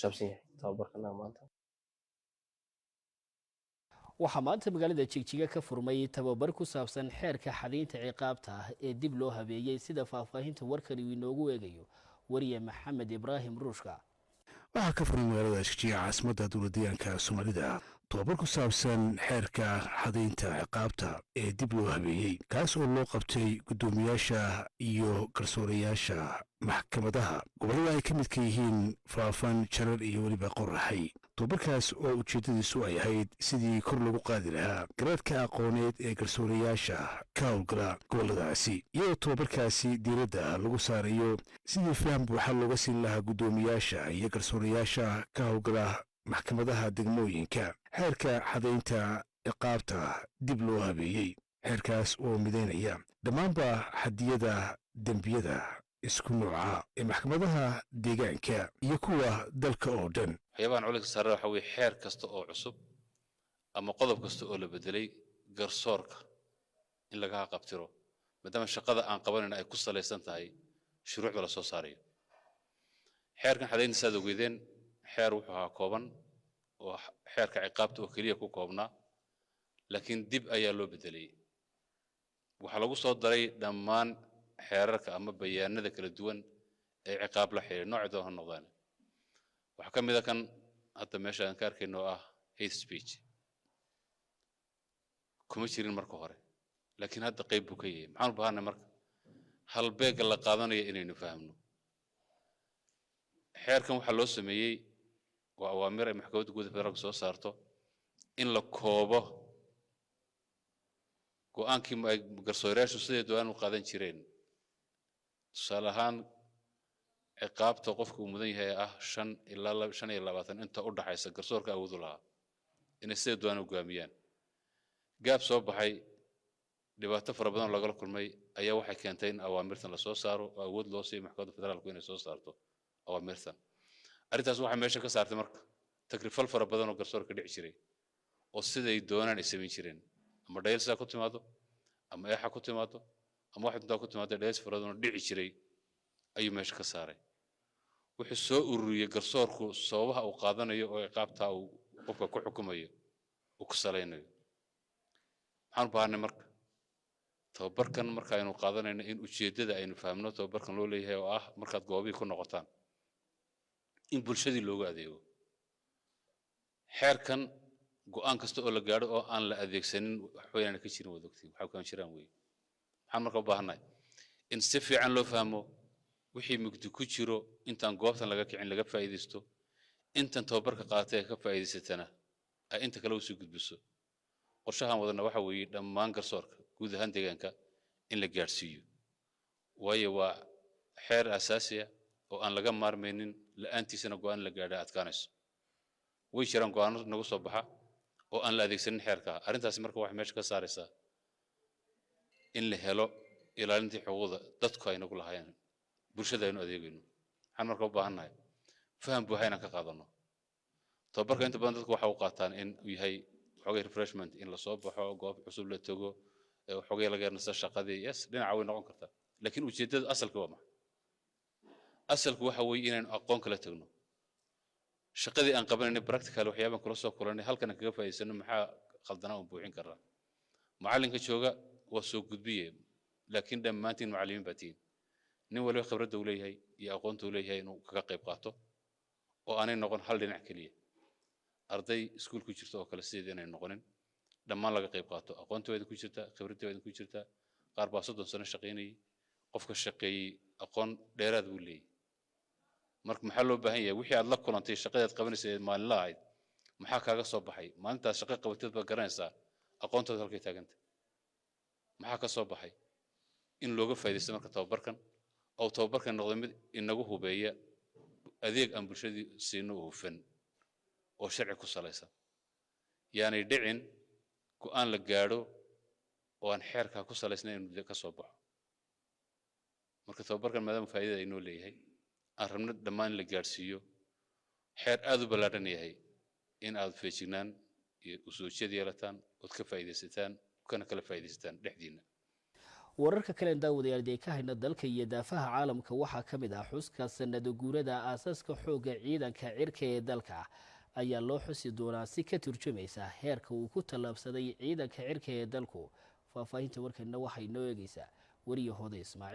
saabsan yahay tababarkana maanta. waxaa maanta magaalada jigjiga ka furmay tababar ku saabsan xeerka xadaynta ciqaabta ah ee dib loo habeeyey sida faahfaahinta warkani uu inoogu eegayo wariye maxamed ibraahim ruushka. waxaa ka furan magaalada jigjiga caasimadda dowladdeegaanka soomaalida tababar ku saabsan xeerka xadaynta ciqaabta ee dib loo habeeyey kaas oo loo qabtay guddoomiyaasha iyo garsoorayaasha maxkamadaha gobollada ay ka midka yihiin faafan jarar iyo weliba qoraxay tababarkaas oo ujeeddadiisu ay ahayd sidii kor lagu qaadi lahaa garaadka aqooneed ee garsoorayaasha ka howlgala gobolladaasi iyadoo tababarkaasi diiradda lagu saarayo sidii faham buuxa looga siin lahaa guddoomiyaasha iyo garsoorayaasha ka howlgala maxkamadaha degmooyinka xeerka xadaynta ciqaabta dib loo habeeyey xeerkaas oo midaynaya dhammaanba xadiyada dembiyada isku nooca ee maxkamadaha deegaanka iyo kuwa dalka oo dhan. waxyaabahan culinka sare waxa weeye xeer kasta oo cusub ama qodob kasta oo la bedelay garsoorka in laga qabtiro maadaama shaqada aan qabanayna ay ku salaysan tahay shuruucda la soo saarayo. xeerkan xadaynta saad ogeedeen xeer wuxuu ahaa kooban oo xeerka ciqaabta oo keliya ku koobnaa laakiin dib ayaa loo bedelay waxaa lagu soo daray dhammaan xeerarka ama bayaanada kala duwan ee ciqaab la xiriira nooca doon ha noqdaan. waxaa ka mid ah kan hadda meesha aan ka arkayno oo ah hate speech kuma jirin marka hore laakiin hadda qayb buu ka yahay. maxaan u baahanay marka halbeega la qaadanayo inaynu fahamno. xeerkan waxaa loo sameeyey waa awaamir ay maxkamadda guud ee federaalka soo saarto in la koobo go'aankii ay garsoorayaashu siday doonaan u qaadan jireen. tusaale ahaan ciqaabta qofka uu mudan yahay ah 5 ilaa 25 inta u dhaxaysa garsoorka awoodu lahaa inay siday doonaan u go'aamiyaan. gaab soo baxay dhibaato fara badan lagala kulmay ayaa waxay keentay in awaamirtan la soo saaro oo awood loo siiyo maxkamadda federaalku inay soo saarto awaamirtan. arrintaas waxay meesha ka saartay marka takrifal fara badan oo garsoorka dhici jiray oo siday doonaan ay samayn jireen ama dhayalsaa ku timaado ama eexa ku timaado ama wax intaa ku timaado dhays fara badan oo dhici jiray ayuu meesha ka saaray. wuxuu soo ururiyey garsoorku sababaha uu qaadanayo oo ciqaabta uu qofka ku xukumayo uu ku salaynayo. maxaan u baahanay marka tababarkan marka aynu qaadanayno in ujeeddada aynu fahamno tababarkan loo leeyahay oo ah markaad goobihii ku noqotaan in bulshadii loogu adeego. xeerkan go'aan kasta oo la gaadho oo aan la adeegsanin waxweynaan ka jirin wadogtiin waxa kan jiraan weeye. maxaan marka u baahanay in si fiican loo fahmo wixii mugdi ku jiro intaan goobtan laga kicin laga faa'iideysto intan tababarka qaatay ka faa'iideysatana ay inta kale u soo gudbiso. qorshahan wadana waxa weeye dhammaan garsoorka guud ahaan deegaanka in la gaarsiiyo waayo waa xeer asaasi ah oo aan laga maarmaynin la'aantiisana go'aan la gaadha adkaanayso. way jiraan go'aano nagu soo baxa oo aan la adeegsanin xeerka. arrintaasi marka waxay meesha ka saaraysaa in la helo ilaalintii xuquuqda dadku ay nagu lahaayeen bulshada aynu adeegayno. waxaan marka u baahannahay faham buuxa inaan ka qaadano. tababarka inta badan dadku waxa u qaataan in uu yahay xogay refreshment in la soo baxo goob cusub la tago xogay laga nasto shaqadii yes dhinaca way noqon kartaa laakiin ujeedada asalka waa maxay? asalku waxa weeye inaynu aqoon kala tagno shaqadii aan qabanayna practical waxyaaban kula soo kulanay halkan kaga faa'iideysano maxaa khaldanaa u buuxin karaa. macallinka jooga waa soo gudbiye laakiin dhammaantiin macallimiin baa tihiin nin waliba khibradda uu leeyahay iyo aqoonta uu leeyahay inuu kaga qayb qaato oo aanay noqon hal dhinac keliya. arday iskuul ku jirta oo kale sideed inay noqonin dhammaan laga qayb qaato aqoonteeda ku jirta khibraddeeda ku jirta. qaar baa 30 sano shaqeynayay qofka shaqeeyay aqoon dheeraad uu leeyahay. marka maxaa loo baahan yahay wixii aad la kulantay shaqadaad qabanaysay maalin la ahayd maxaa kaaga soo baxay maalintaas shaqo qabateed baa garanaysaa aqoontaada halkay taagantay maxaa ka soo baxay in looga faa'iideysto marka tababarkan oo tababarkan noqdo mid inagu hubeeya adeeg aan bulshadii siino hufan oo sharci ku salaysan yaani dhicin go'aan la gaadho oo aan xeerka ku salaysnayn inuu ka soo baxo. marka tababarkan maadaama faa'iidada ay noo leeyahay aan rabno dhammaan la gaarsiiyo xeer aad u ballaaran yahay in aad feejignaan iyo u soo jeed yeelataan ood ka faa'iideysataan kana kala faa'iideysataan dhexdiina. wararka kale daawadayaal ee ka hayna dalka iyo daafaha caalamka waxaa ka mid ah xuska sanad guurada aasaaska xooga ciidanka cirka ee dalka ayaa loo xusi doonaa si ka turjumaysa heerka uu ku tallaabsaday ciidanka cirka ee dalku faahfaahinta warkana waxay noo eegaysaa wariyahooda Ismaaciil